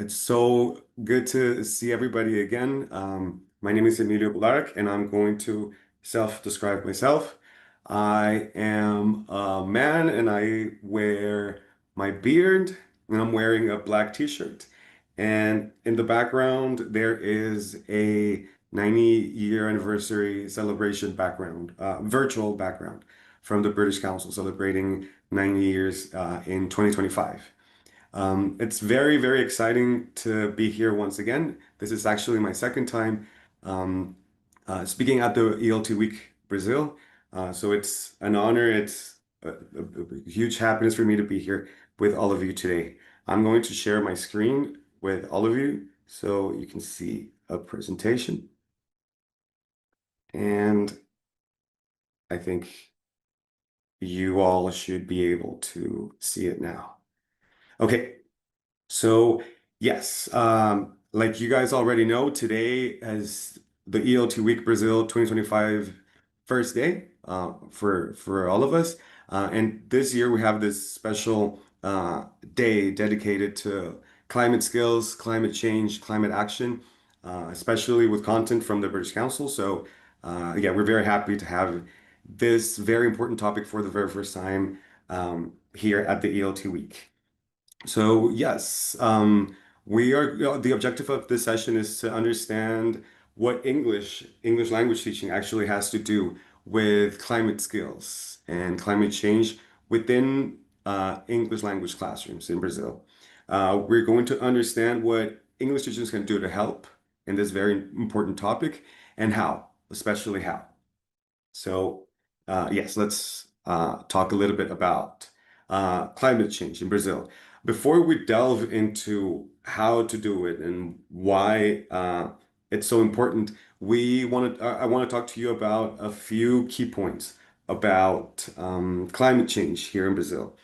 It's so good to see everybody again. My name is Emilio Abularach, and I'm going to self-describe myself. I am a man, and I wear my beard, and I'm wearing a black t-shirt. And in the background, there is a 90-year anniversary celebration background, virtual background from the British Council celebrating 90 years in 2025. It's very, very exciting to be here once again. This is actually my second time um, speaking at the ELT Week Brazil. So it's an honor. It's a huge happiness for me to be here with all of you today. I'm going to share my screen with all of you so you can see a presentation. And I think you all should be able to see it now. Okay. So, yes, like you guys already know, today is the ELT Week Brazil 2025 first day for all of us. And this year we have this special day dedicated to climate skills, climate change, climate action, especially with content from the British Council. So, yeah, we're very happy to have this very important topic for the very first time here at the ELT Week. So yes, we are, the objective of this session is to understand what English language teaching actually has to do with climate skills and climate change within English language classrooms in Brazil. We're going to understand what English teachers can do to help in this very important topic and how, especially how. So, yes, let's talk a little bit about climate change in Brazil. Before we delve into how to do it and why it's so important, I want to talk to you about a few key points about climate change here in Brazil.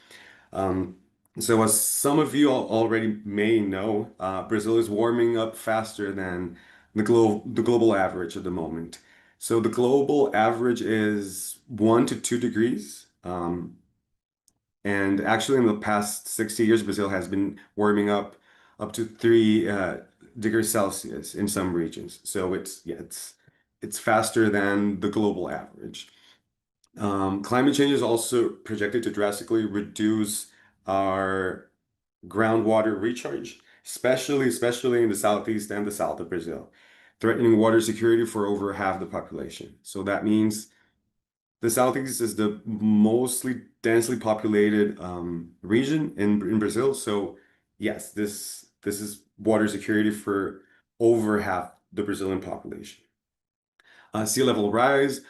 Um, so, as some of you already may know, Brazil is warming up faster than the global average at the moment. So, the global average is 1 to 2 degrees. And actually, in the past 60 years, Brazil has been warming up to 3 degrees Celsius in some regions. So, it's faster than the global average. Climate change is also projected to drastically reduce our groundwater recharge, especially in the southeast and the south of Brazil, threatening water security for over half the population. So that means the southeast is the mostly densely populated region in Brazil. So yes, this is water security for over half the Brazilian population. Sea level rise,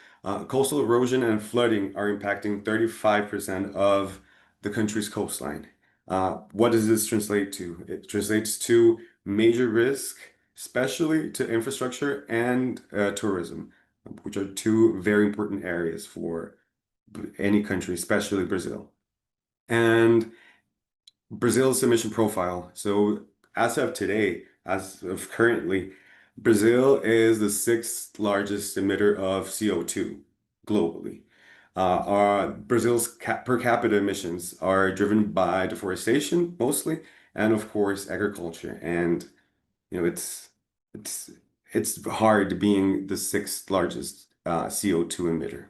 coastal erosion and flooding are impacting 35% of the country's coastline. What does this translate to? It translates to major risk, especially to infrastructure and tourism, which are two very important areas for any country, especially Brazil. And Brazil's emission profile. So as of today, as of currently, Brazil is the sixth largest emitter of CO2 globally. Brazil's per capita emissions are driven by deforestation mostly, and of course agriculture. And you know, it's it's hard being the sixth largest CO2 emitter.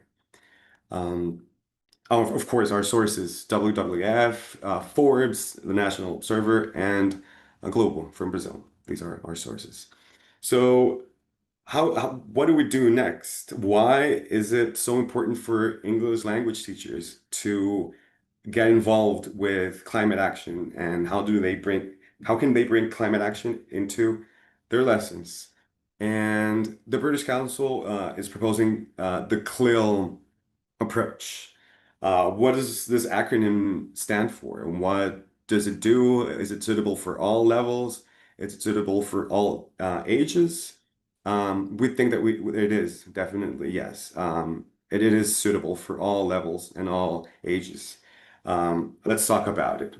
Um, of course, our sources, WWF, Forbes, the National Observer, and Global from Brazil. These are our sources. So what do we do next? Why is it so important for English language teachers to get involved with climate action, and how can they bring climate action into their lessons? And the British Council is proposing the CLIL approach. What does this acronym stand for, and what does it do? Is it suitable for all levels? Is it suitable for all ages? We think that it is definitely yes. It is suitable for all levels and all ages. Let's talk about it.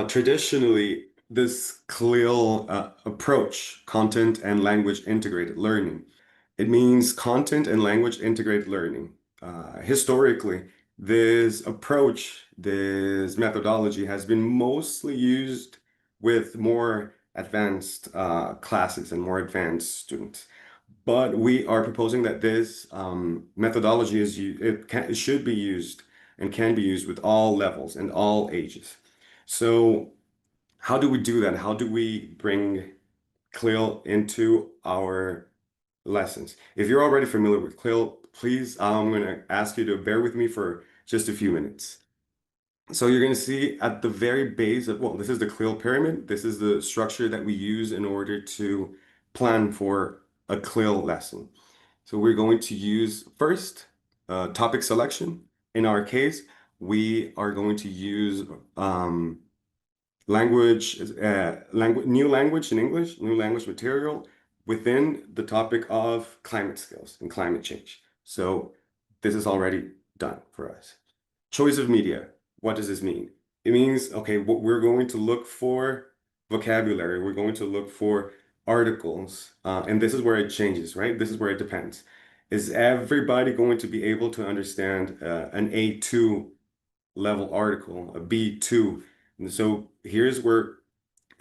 Traditionally, this CLIL approach, content and language integrated learning, it means content and language integrated learning. Historically, this approach, this methodology has been mostly used with more advanced classes and more advanced students. But we are proposing that this methodology it should be used and can be used with all levels and all ages. So how do we do that? How do we bring CLIL into our lessons? If you're already familiar with CLIL, please, I'm going to ask you to bear with me for just a few minutes. So you're going to see at the very base of, well, this is the CLIL pyramid. This is the structure that we use in order to plan for a CLIL lesson. So we're going to use first topic selection. In our case, we are going to use new language in English, new language material within the topic of climate skills and climate change. So this is already done for us. Choice of media. What does this mean? It means, okay, what we're going to look for vocabulary. We're going to look for articles. And this is where it changes, right? This is where it depends. Is everybody going to be able to understand an A2 level article, a B2? And so here's where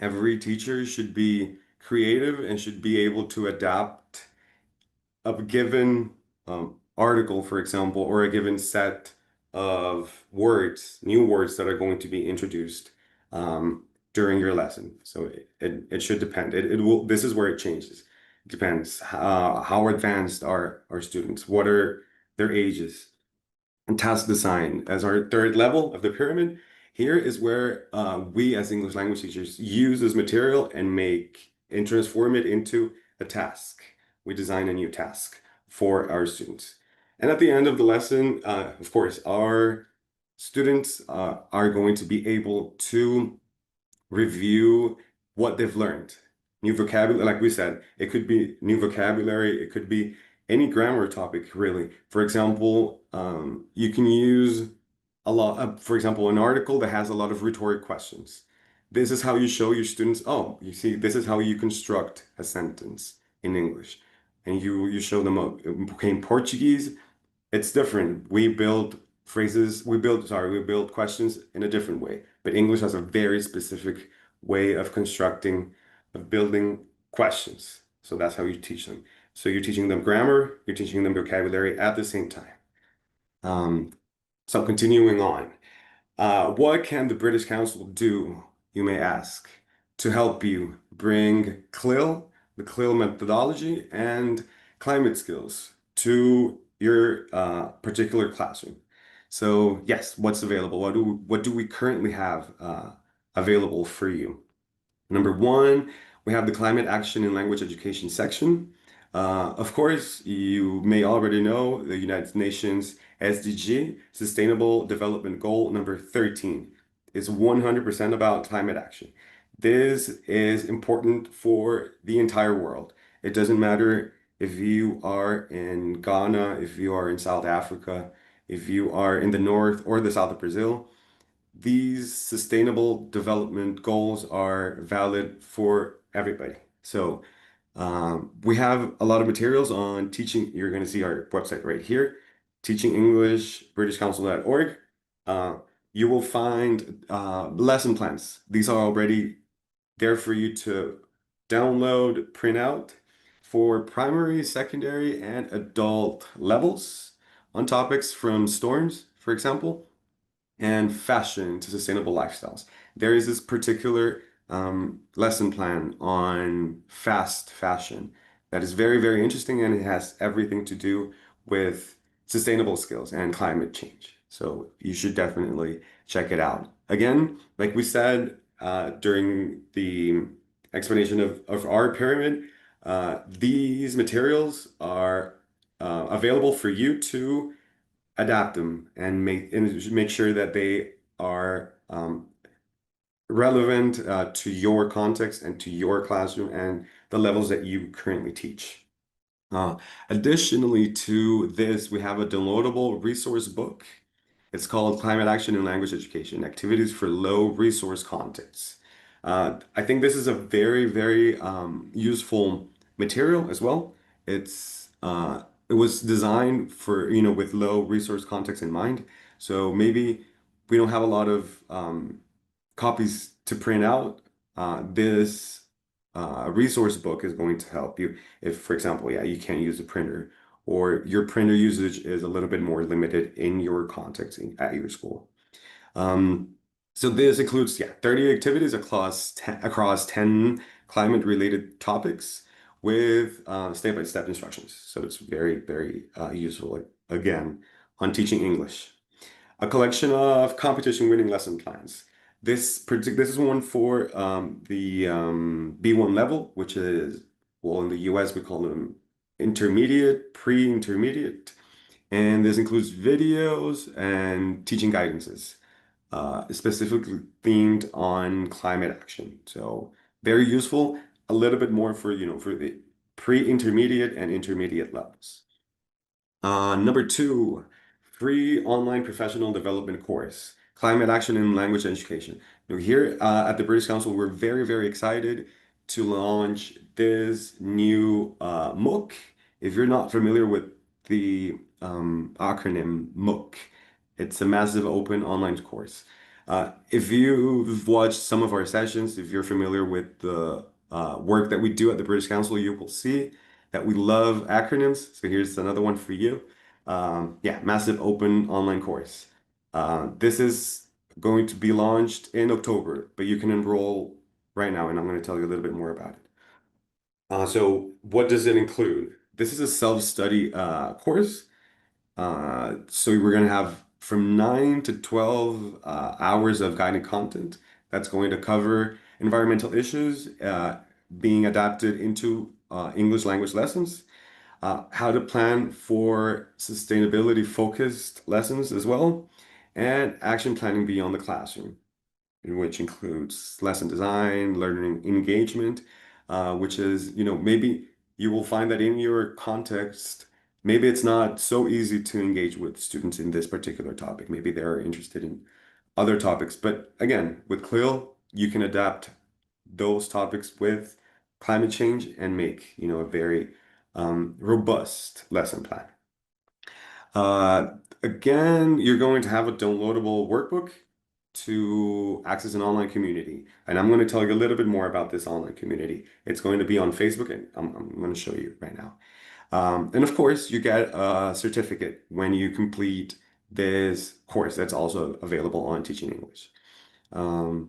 every teacher should be creative and should be able to adapt a given article, for example, or a given set of words, new words that are going to be introduced during your lesson. So it should depend. It will. This is where it changes. It depends how advanced are our students, what are their ages, and task design as our third level of the pyramid. Here is where we as English language teachers use this material and make and transform it into a task. We design a new task for our students. And at the end of the lesson, of course, our students are going to be able to review what they've learned. New vocabulary, like we said, it could be new vocabulary, it could be any grammar topic, really. For example, you can use a lot of, for example, an article that has a lot of rhetoric questions. This is how you show your students, oh, you see, this is how you construct a sentence in English. And you show them, okay, in Portuguese, it's different. We build questions in a different way. But English has a very specific way of constructing, of building questions. So that's how you teach them. So you're teaching them grammar, you're teaching them vocabulary at the same time. Um, so continuing on. What can the British Council do, you may ask, to help you bring CLIL, the CLIL methodology, and climate skills to your particular classroom? So yes, what's available? What do we currently have available for you? Number one, we have the Climate Action in Language Education section. Of course, you may already know the United Nations SDG, Sustainable Development Goal number 13, is 100% about climate action. This is important for the entire world. It doesn't matter if you are in Ghana, if you are in South Africa, if you are in the north or the south of Brazil. These sustainable development goals are valid for everybody. So we have a lot of materials on teaching. You're going to see our website right here, Teaching English, BritishCouncil.org. Uh, you will find lesson plans. These are already there for you to download, print out for primary, secondary, and adult levels on topics from storms, for example, and fashion to sustainable lifestyles. There is this particular lesson plan on fast fashion that is very, very interesting, and it has everything to do with sustainable skills and climate change. So you should definitely check it out. Again, like we said during the explanation of our pyramid, these materials are available for you to adapt them and make sure that they are relevant to your context and to your classroom and the levels that you currently teach. Uh, Additionally to this, we have a downloadable resource book. It's called Climate Action in Language Education, Activities for Low Resource Contexts. I think this is a very, very useful material as well. It was designed for, with low resource context in mind. So maybe we don't have a lot of copies to print out. This resource book is going to help you if, for example, yeah, you can't use a printer or your printer usage is a little bit more limited in your context at your school. Um, so this includes, yeah, 30 activities across 10 climate-related topics with step-by-step instructions. So it's very, very useful, like, again, on teaching English. A collection of competition-winning lesson plans. This is one for the B1 level, which is, well, in the US we call them intermediate, pre-intermediate, and this includes videos and teaching guidances, specifically themed on climate action. So very useful, a little bit more for, for the pre-intermediate and intermediate levels. Number two, free online professional development course, Climate Action in Language Education. Now, here at the British Council, we're very, very excited to launch this new MOOC. If you're not familiar with the acronym MOOC, it's a massive open online course. If you've watched some of our sessions, if you're familiar with the work that we do at the British Council, you will see that we love acronyms. So here's another one for you. Yeah, massive open online course. This is going to be launched in October, but you can enroll right now, and I'm going to tell you a little bit more about it. So what does it include? This is a self-study course. So we're going to have from 9 to 12 hours of guided content that's going to cover environmental issues being adapted into English language lessons, how to plan for sustainability focused lessons as well, and action planning beyond the classroom, which includes lesson design, learning engagement, which is, maybe you will find that in your context, maybe it's not so easy to engage with students in this particular topic. Maybe they're interested in other topics. But again, with CLIL, you can adapt those topics with climate change and make, a very robust lesson plan. Again, you're going to have a downloadable workbook to access an online community. And I'm going to tell you a little bit more about this online community. It's going to be on Facebook, and I'm going to show you right now. And of course, you get a certificate when you complete this course that's also available on Teaching English,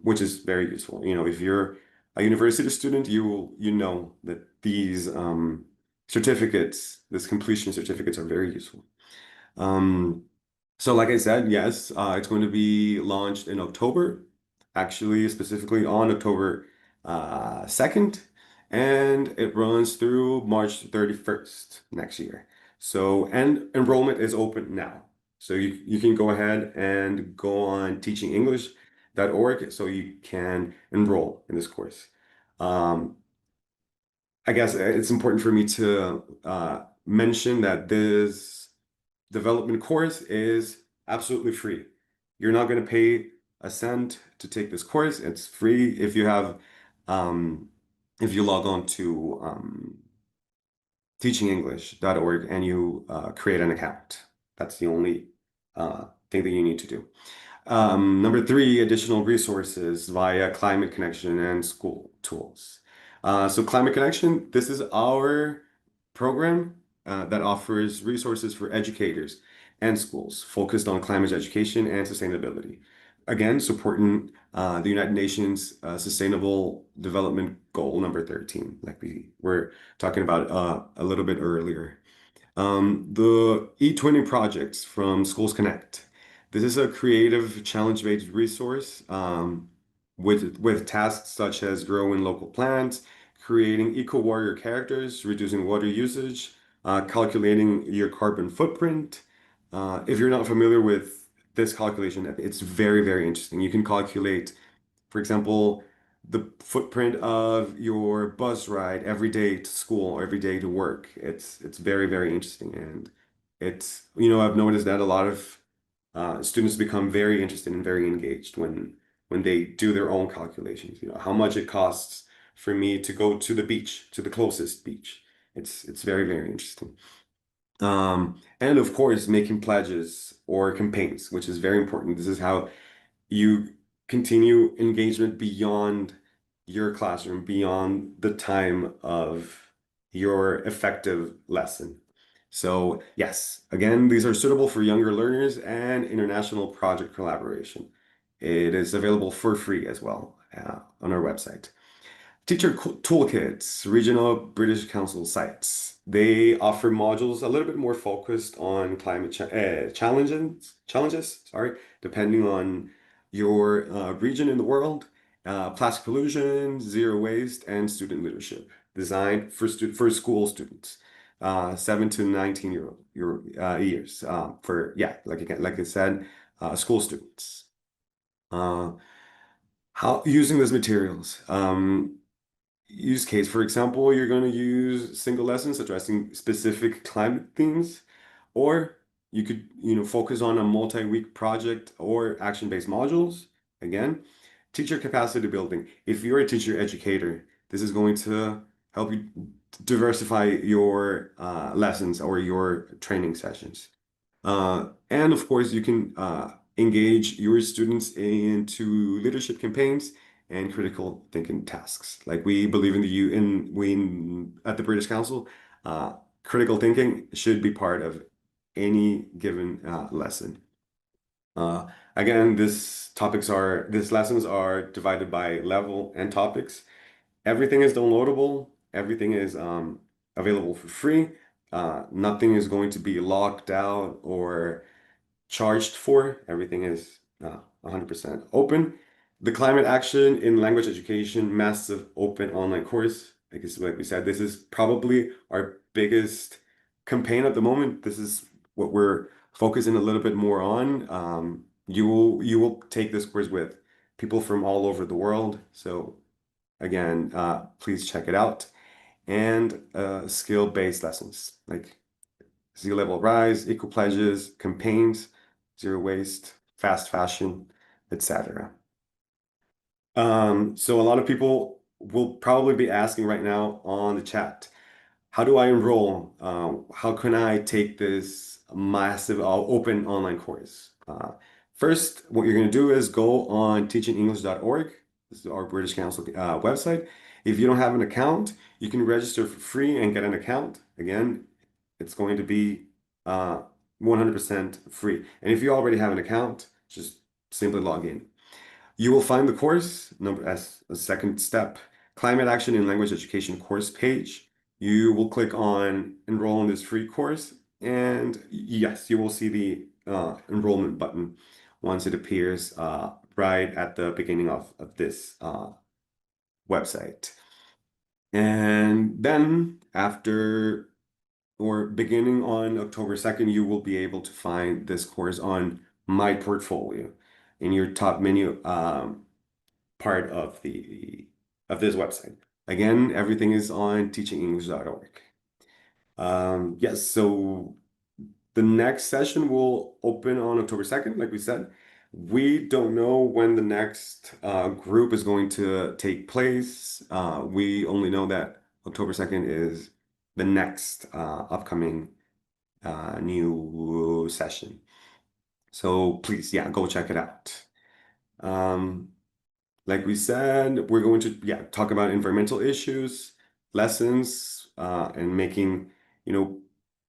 which is very useful. If you're a university student, you know that these certificates, this completion certificates are very useful. Um, so like I said, yes, it's going to be launched in October, actually specifically on October 2nd, and it runs through March 31st next year. So, and enrollment is open now. So you can go ahead and go on teachingenglish.org so you can enroll in this course. I guess it's important for me to mention that this development course is absolutely free. You're not going to pay a cent to take this course. It's free um, if you log on to teachingenglish.org and you create an account. That's the only thing that you need to do. Number three, additional resources via Climate Connection and school tools. So Climate Connection, this is our program that offers resources for educators and schools focused on climate education and sustainability. Again, supporting the United Nations Sustainable Development Goal number 13, like we were talking about a little bit earlier. The E20 projects from Schools Connect. This is a creative challenge-based resource with tasks such as growing local plants, creating eco-warrior characters, reducing water usage, calculating your carbon footprint. If you're not familiar with this calculation, it's very, very interesting. You can calculate, for example, the footprint of your bus ride every day to school or every day to work. It's very, very interesting. And I've noticed that a lot of students become very interested and very engaged when they do their own calculations. How much it costs for me to go to the beach, to the closest beach. It's very, very interesting. And of course, making pledges or campaigns, which is very important. This is how you continue engagement beyond your classroom beyond the time of your effective lesson. So yes, again, these are suitable for younger learners and international project collaboration. It is available for free as well on our website. Teacher toolkits, regional British Council sites. They offer modules a little bit more focused on challenges, sorry, depending on your region in the world. Plastic pollution, zero waste, and student leadership, designed for school students, 7 to 19 years, for yeah, like I said, school students. Uh, how using those materials. Use case. For example, you're going to use single lessons addressing specific climate themes, or you could, focus on a multi-week project or action-based modules. Again, teacher capacity building. If you're a teacher educator, this is going to help you diversify your lessons or your training sessions. And of course, you can engage your students into leadership campaigns and critical thinking tasks. Like we believe in the U in we at the British Council, critical thinking should be part of any given lesson. Uh, Again, these lessons are divided by level and topics. Everything is downloadable. Everything is available for free. Nothing is going to be locked out or charged for. Everything is 100% open. The climate action in language education, massive open online course. Like we said, this is probably our biggest campaign at the moment. This is what we're focusing a little bit more on. You will take this course with people from all over the world. So again, please check it out. And skill-based lessons like sea level rise, eco pledges, campaigns, zero waste, fast fashion, etc. So a lot of people will probably be asking right now on the chat, how do I enroll? How can I take this massive open online course? First, what you're going to do is go on teachingenglish.org. This is our British Council website. If you don't have an account, you can register for free and get an account. Again, it's going to be 100% free. And if you already have an account, just simply log in. You will find the course number as a second step, Climate Action in Language Education course page. You will click on enroll in this free course, and yes, you will see the enrollment button once it appears right at the beginning of this website. And then after or beginning on October 2nd, you will be able to find this course on My Portfolio in your top menu part of this website. Again, everything is on teachingenglish.org. Yes, so the next session will open on October 2nd, like we said. We don't know when the next group is going to take place. We only know that October 2nd is the next upcoming new session. So please, yeah, go check it out. Um, like we said, we're going to talk about environmental issues, lessons, and making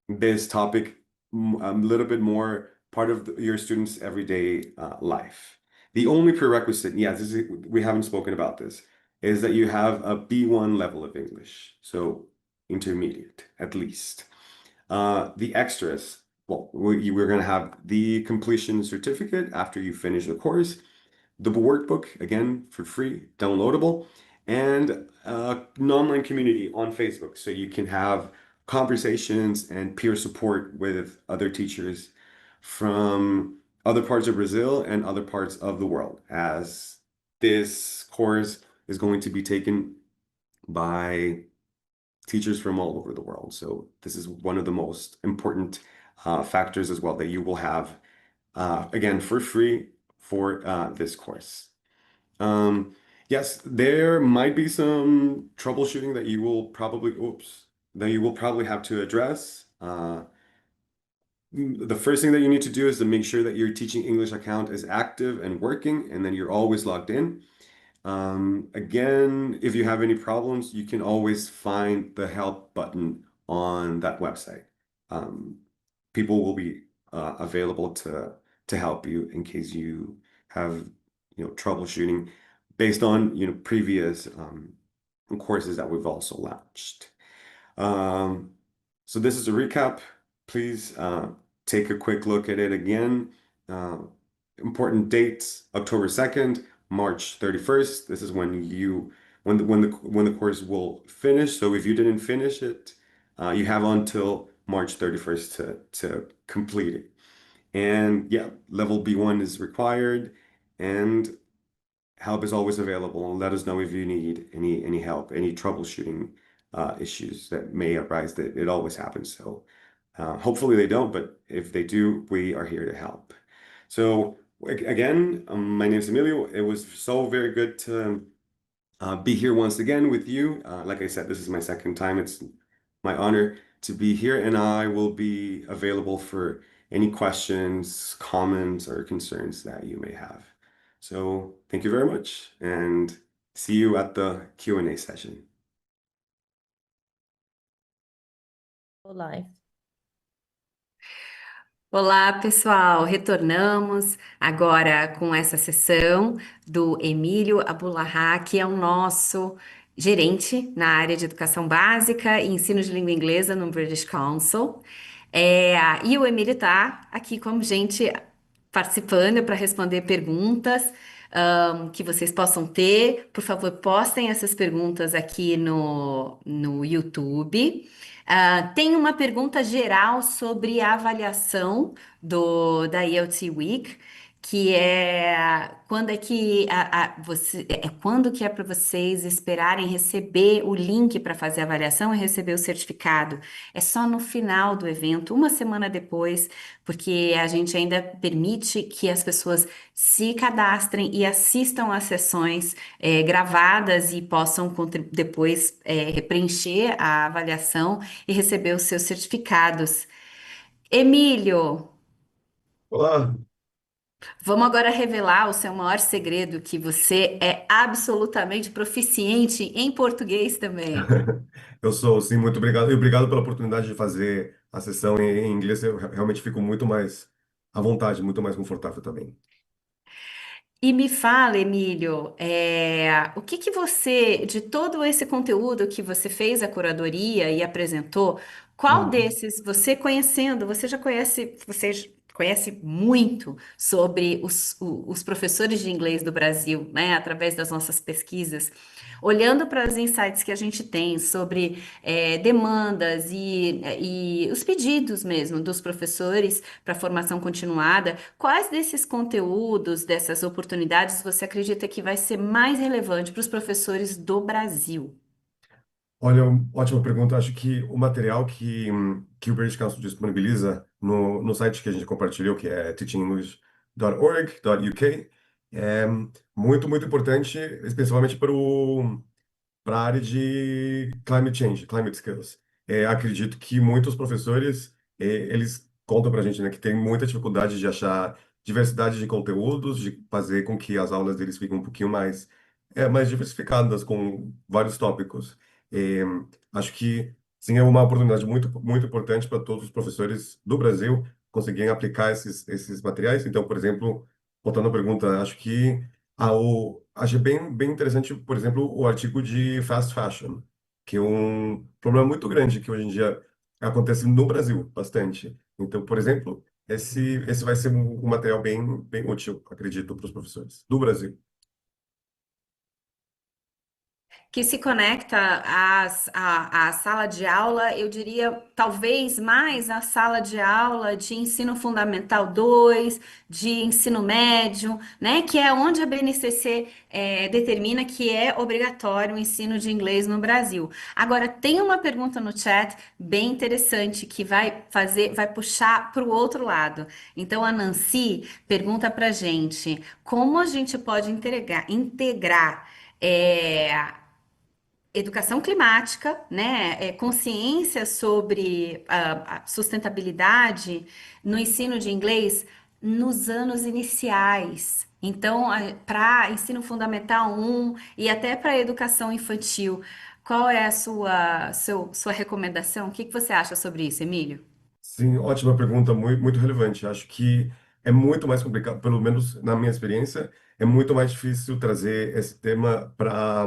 this topic a little bit more part of your students' everyday life. The only prerequisite, we haven't spoken about this, is that you have a B1 level of English, so intermediate at least. The extras, well, we're going to have the completion certificate after you finish the course, the workbook, again, for free, downloadable, and an online community on Facebook so you can have conversations and peer support with other teachers from other parts of Brazil and other parts of the world, as this course is going to be taken by teachers from all over the world. So this is one of the most important factors as well that you will have, again, for free for this course. Um, yes, there might be some troubleshooting that you will probably have to address. The first thing that you need to do is to make sure that your teaching English account is active and working, and then you're always logged in. Again, if you have any problems, you can always find the help button on that website. Um, People will be available to help you in case you have, troubleshooting based on, previous courses that we've also launched. Um, so this is a recap. Please take a quick look at it again. Uh, Important dates: October 2nd, March 31st. This is when the course will finish. So if you didn't finish it, you have until March 31st to complete it. And yeah, level B1 is required, and help is always available. Let us know if you need any help, any troubleshooting issues that may arise. That it always happens. So hopefully they don't, but if they do, we are here to help. So again, my name is Emilio. It was so very good to be here once again with you. Like I said, this is my second time. It's my honor to be here, and I will be available for any questions, comments, or concerns that you may have. So thank you very much, and see you at the Q&A session. Olá. Olá, pessoal! Retornamos agora com essa sessão do Emílio Abularach, que é o nosso gerente na área de educação básica e ensino de língua inglesa no British Council. E o Emílio está aqui como gente participando para responder perguntas que vocês possam ter. Por favor, postem essas perguntas aqui no YouTube. Tem uma pergunta geral sobre a avaliação da ELT Week, que é quando é que quando que é para vocês esperarem receber o link para fazer a avaliação e receber o certificado? É só no final do evento, uma semana depois, porque a gente ainda permite que as pessoas se cadastrem e assistam às sessões gravadas e possam depois preencher a avaliação e receber os seus certificados. Emílio, Olá, vamos agora revelar o seu maior segredo, que você é absolutamente proficiente em português também. eu sou, sim, muito obrigado. E obrigado pela oportunidade de fazer a sessão em inglês. Eu realmente fico muito mais à vontade, muito mais confortável também. E me fala, Emílio, o que que você, de todo esse conteúdo que você fez a curadoria e apresentou, qual Uhum. desses você conhecendo, você conhece muito sobre os professores de inglês do Brasil, né, através das nossas pesquisas, olhando para as insights que a gente tem sobre demandas e os pedidos mesmo dos professores para formação continuada. Quais desses conteúdos, dessas oportunidades, você acredita que vai ser mais relevante para os professores do Brasil? Olha, ótima pergunta. Acho que o material que o British Council disponibiliza no site que a gente compartilhou, que é teachingenglish.org.uk, é muito, muito importante, especialmente para a área de climate change, climate skills. Acredito que muitos professores, eles contam para a gente, né, que tem muita dificuldade de achar diversidade de conteúdos, de fazer com que as aulas deles fiquem um pouquinho mais diversificadas, com vários tópicos. É, Acho que, sim, é uma oportunidade muito, muito importante para todos os professores do Brasil conseguirem aplicar esses materiais. Então, por exemplo, voltando à pergunta, acho que achei bem interessante, por exemplo, o artigo de fast fashion, que é um problema muito grande que hoje em dia acontece no Brasil, bastante. Então, por exemplo, esse vai ser um material bem útil, acredito, para os professores do Brasil. Que se conecta à sala de aula, eu diria talvez mais à sala de aula de ensino fundamental 2, de ensino médio, né? Que é onde a BNCC determina que é obrigatório o ensino de inglês no Brasil. Agora, tem uma pergunta no chat bem interessante que vai puxar para o outro lado. Então, a Nancy pergunta para gente como a gente pode integrar educação climática, né, consciência sobre a sustentabilidade no ensino de inglês nos anos iniciais. Então, para ensino fundamental um e até para a educação infantil, qual é a sua recomendação? O que que você acha sobre isso, Emílio? Sim, ótima pergunta, muito, muito relevante. Acho que é muito mais complicado, pelo menos na minha experiência, é muito mais difícil trazer esse tema para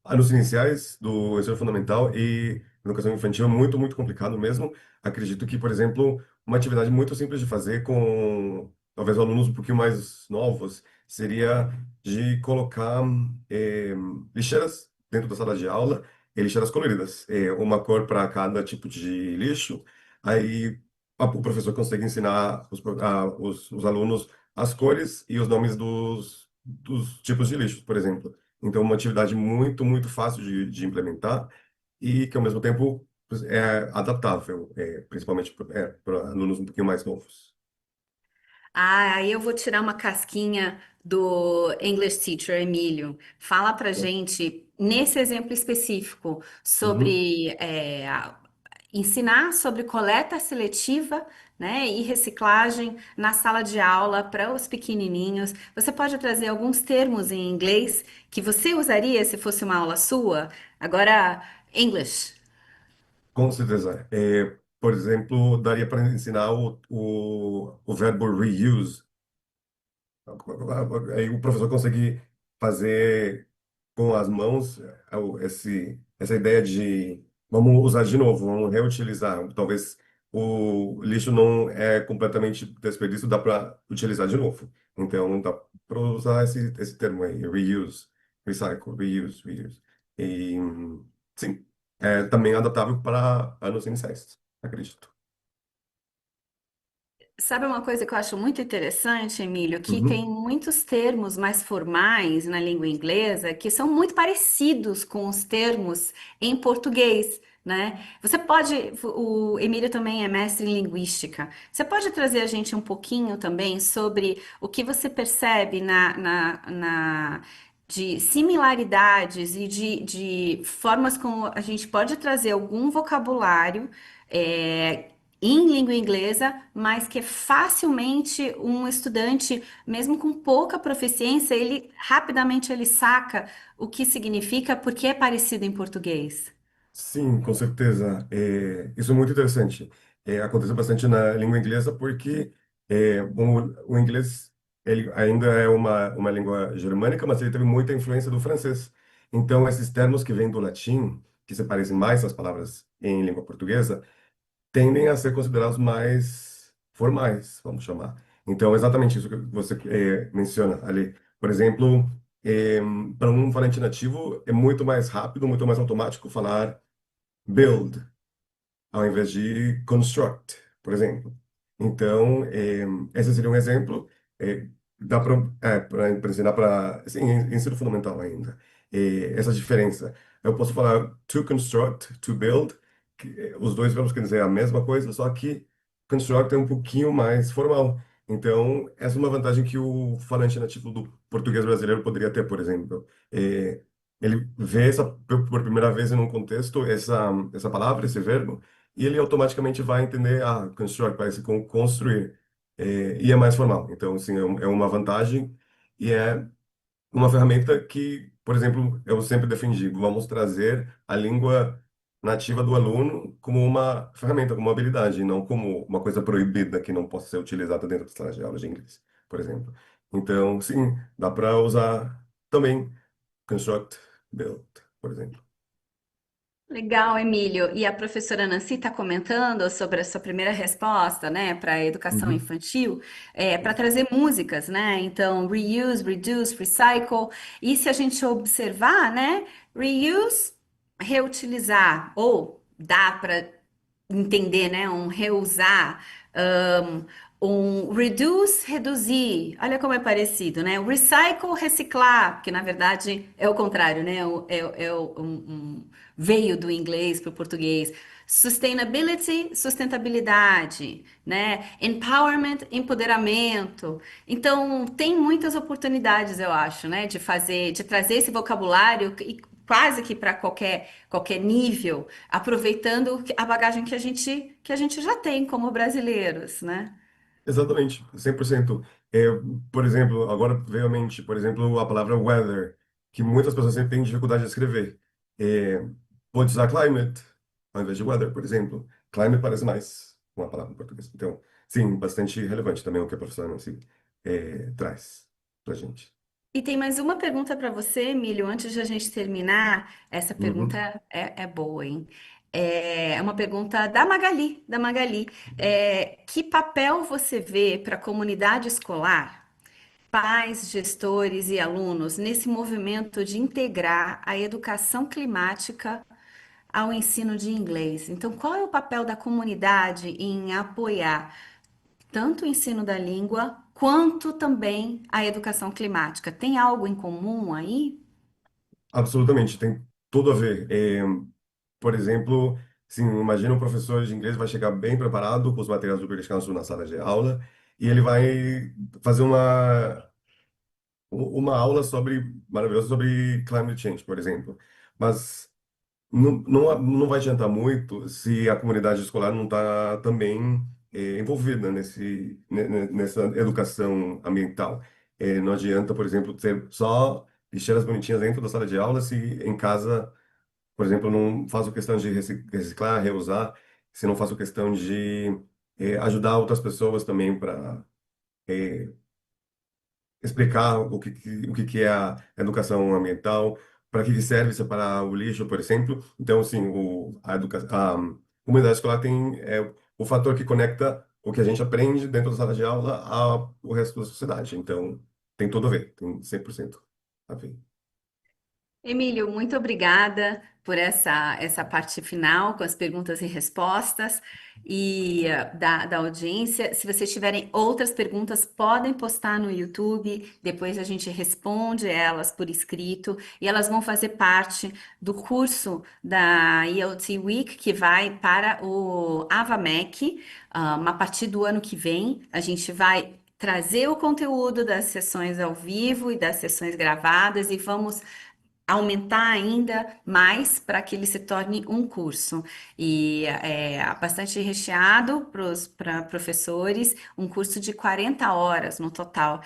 anos iniciais do ensino fundamental e educação infantil. É muito, muito complicado mesmo. Acredito que, por exemplo, uma atividade muito simples de fazer com talvez alunos um pouquinho mais novos seria de colocar lixeiras dentro da sala de aula, e lixeiras coloridas, uma cor para cada tipo de lixo. Aí o professor consegue ensinar os alunos as cores e os nomes dos tipos de lixos, por exemplo. Então, uma atividade muito, muito fácil de implementar e que, ao mesmo tempo, é adaptável, principalmente para alunos um pouquinho mais novos. Ah, aí eu vou tirar uma casquinha do English Teacher, Emílio. Fala pra gente, nesse exemplo específico, Uhum. sobre ensinar sobre coleta seletiva, né, e reciclagem na sala de aula para os pequenininhos. Você pode trazer alguns termos em inglês que você usaria se fosse uma aula sua? Agora, English. Com certeza. Por exemplo, daria para ensinar o verbo reuse. Aí o professor consegue fazer com as mãos essa ideia de vamos usar de novo, vamos reutilizar. Talvez o lixo não é completamente desperdício, dá para utilizar de novo. Então dá para usar esse termo aí, reuse, recycle, reuse, reuse. E sim, é também adaptável para anos iniciais, acredito. Sabe uma coisa que eu acho muito interessante, Emílio, que tem Uhum. muitos termos mais formais na língua inglesa que são muito parecidos com os termos em português, né? Você pode, o Emílio também é mestre em linguística. Você pode trazer a gente um pouquinho também sobre o que você percebe de similaridades e de formas como a gente pode trazer algum vocabulário. Em língua inglesa, mas que facilmente um estudante, mesmo com pouca proficiência, ele rapidamente ele saca o que significa porque é parecido em português. Sim, com certeza. Isso é muito interessante. Acontece bastante na língua inglesa porque o inglês ele ainda é uma língua germânica, mas ele teve muita influência do francês. Então, esses termos que vêm do latim, que se parecem mais às palavras em língua portuguesa, tendem a ser considerados mais formais, vamos chamar. Então, exatamente isso que você menciona ali. Por exemplo, para um falante nativo, é muito mais rápido, muito mais automático falar build, ao invés de construct, por exemplo. Então, esse seria um exemplo. eh, Dá para ensinar para ensino fundamental ainda. Essa diferença. Eu posso falar to construct, to build, que, os dois verbos querem dizer a mesma coisa, só que construct é um pouquinho mais formal. Então, essa é uma vantagem que o falante nativo do português brasileiro poderia ter, por exemplo. Eh, Ele vê por primeira vez em um contexto essa palavra, esse verbo, e ele automaticamente vai entender, construct parece com construir, e é mais formal. Então, sim, é uma vantagem e é uma ferramenta que, por exemplo, eu sempre defendi, vamos trazer a língua nativa do aluno como uma ferramenta, como uma habilidade, e não como uma coisa proibida que não possa ser utilizada dentro da sala de aula de inglês, por exemplo. Então, sim, dá para usar também construct, build, por exemplo. Legal, Emílio. E a professora Nancy está comentando sobre a sua primeira resposta, né, para a educação Uhum. infantil, para trazer músicas, né? Então, reuse, reduce, recycle. E se a gente observar, né, reuse, reutilizar, ou dá para entender, né? Um reusar, um reduce, reduzir. Olha como é parecido, né? O recycle, reciclar, que na verdade é o contrário, né? Veio do inglês para o português. Sustainability, sustentabilidade, né? Empowerment, empoderamento. Então, tem muitas oportunidades, eu acho, né? De fazer, de trazer esse vocabulário e quase que para qualquer nível, aproveitando a bagagem que a gente já tem como brasileiros, né? Exatamente, 100%. É, por exemplo, agora veio à mente, por exemplo, a palavra weather, que muitas pessoas sempre têm dificuldade de escrever. É, pode usar climate ao invés de weather, por exemplo. Climate parece mais uma palavra em português. Então, sim, bastante relevante também o que a professora Nancy traz pra gente. E tem mais uma pergunta para você, Emílio, antes de a gente terminar. Essa pergunta Uhum. é boa, hein? É uma pergunta da Magali, da Magali. Que papel você vê para a comunidade escolar, pais, gestores e alunos nesse movimento de integrar a educação climática ao ensino de inglês? Então, qual é o papel da comunidade em apoiar tanto o ensino da língua quanto também a educação climática? Tem algo em comum aí? Absolutamente, tem tudo a ver. Por exemplo, sim, imagina um professor de inglês vai chegar bem preparado com os materiais do British Council na sala de aula e ele vai fazer uma aula maravilhosa sobre climate change, por exemplo. Mas não vai adiantar muito se a comunidade escolar não está também envolvida nessa educação ambiental. Não adianta, por exemplo, ter só lixeiras bonitinhas dentro da sala de aula se em casa, por exemplo, eu não faço questão de reciclar, reusar, se não faço questão de ajudar outras pessoas também para explicar o que é a educação ambiental, para que serve separar o lixo, por exemplo. Então, assim, a comunidade escolar tem o fator que conecta o que a gente aprende dentro da sala de aula ao resto da sociedade. Então, tem tudo a ver, tem 100% a ver. Emílio, muito obrigada por essa parte final com as perguntas e respostas da audiência. Se vocês tiverem outras perguntas, podem postar no YouTube, depois a gente responde elas por escrito e elas vão fazer parte do curso da ELT Week que vai para o AvaMec, a partir do ano que vem. A gente vai trazer o conteúdo das sessões ao vivo e das sessões gravadas e vamos aumentar ainda mais para que ele se torne um curso. E é bastante recheado para professores, um curso de 40 horas no total.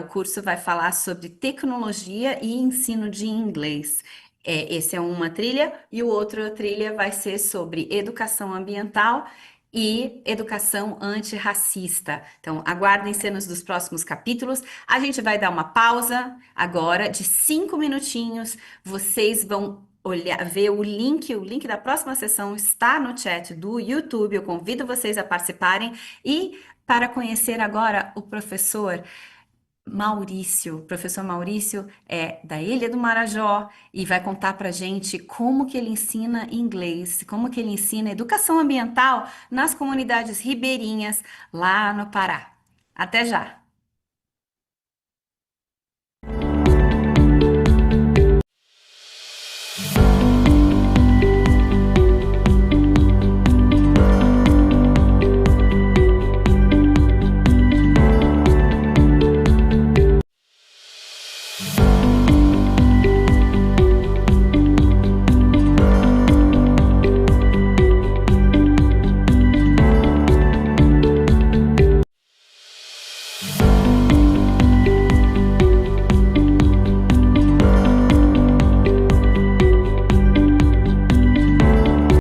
O curso vai falar sobre tecnologia e ensino de inglês. Esse é uma trilha, e o outro trilha vai ser sobre educação ambiental e educação antirracista. Então, aguardem cenas dos próximos capítulos. A gente vai dar uma pausa agora de 5 minutinhos. Vocês vão olhar, ver o link da próxima sessão está no chat do YouTube. Eu convido vocês a participarem e para conhecer agora o professor Maurício. O professor Maurício é da Ilha do Marajó e vai contar para gente como que ele ensina inglês, como que ele ensina educação ambiental nas comunidades ribeirinhas lá no Pará. Até já!